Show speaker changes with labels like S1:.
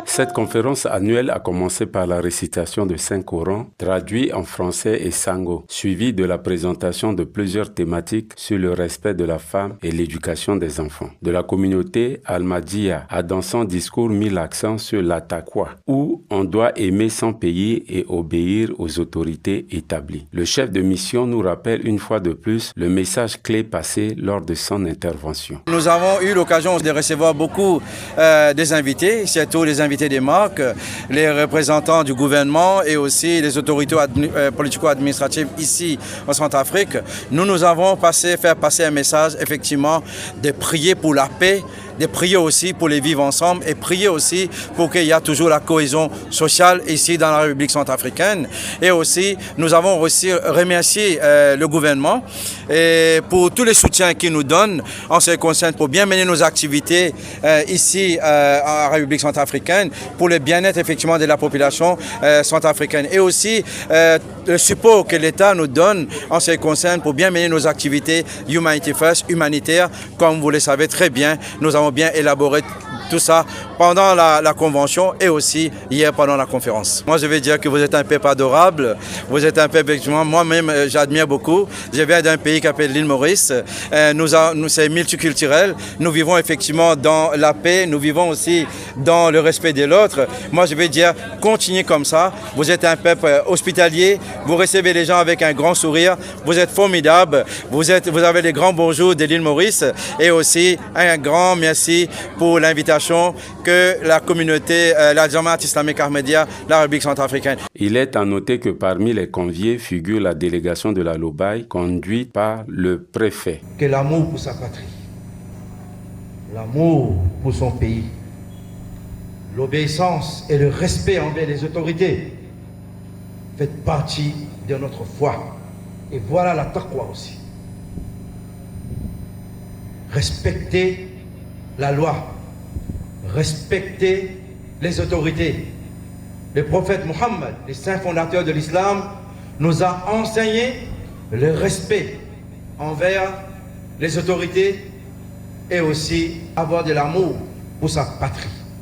S1: Cette conférence annuelle a commencé par la récitation de Saint-Coran, traduit en français et sango, suivi de la présentation de plusieurs thématiques sur le respect de la femme et l'éducation des enfants. De la communauté Ahmadiyya a dans son discours mis l'accent sur la taqwa, où on doit aimer son pays et obéir aux autorités établies. Le chef de mission nous rappelle une fois de plus le message clé passé lors de son intervention.
S2: Nous avons eu l'occasion de recevoir beaucoup des invités, surtout les invités des marques, les représentants du gouvernement et aussi les autorités politico-administratives ici en Centrafrique. Nous avons fait passer un message effectivement de prier pour la paix, de prier aussi pour les vivre ensemble et prier aussi pour qu'il y ait toujours la cohésion sociale ici dans la République centrafricaine. Et aussi, nous avons aussi remercié le gouvernement et pour tous les soutiens qu'il nous donne en ce qui concerne pour bien mener nos activités ici en République centrafricaine, pour le bien-être effectivement de la population centrafricaine. Et aussi le support que l'État nous donne en ce qui concerne pour bien mener nos activités Humanity First, humanitaires. Comme vous le savez très bien, nous avons bien élaboré tout ça pendant la convention et aussi hier pendant la conférence. Moi, je vais dire que vous êtes un peuple adorable, vous êtes un peuple, effectivement, moi-même, j'admire beaucoup. Je viens d'un pays qui s'appelle l'île Maurice. C'est multiculturel. Nous vivons effectivement dans la paix, nous vivons aussi dans le respect de l'autre. Moi, je vais dire, continuez comme ça. Vous êtes un peuple hospitalier, vous recevez les gens avec un grand sourire, vous êtes formidable, vous avez les grands bonjours de l'île Maurice et aussi un grand merci pour l'invitation que la communauté, la Jamaat islamique Ahmadiyya, la République centrafricaine.
S1: Il est à noter que parmi les conviés figure la délégation de la Lobaye conduite par le préfet.
S3: Que l'amour pour sa patrie, l'amour pour son pays, l'obéissance et le respect envers les autorités fait partie de notre foi. Et voilà la taqwa aussi. Respecter la loi, respecter les autorités. Le prophète Mohammed, le saint fondateur de l'islam, nous a enseigné le respect envers les autorités et aussi avoir de l'amour pour sa patrie.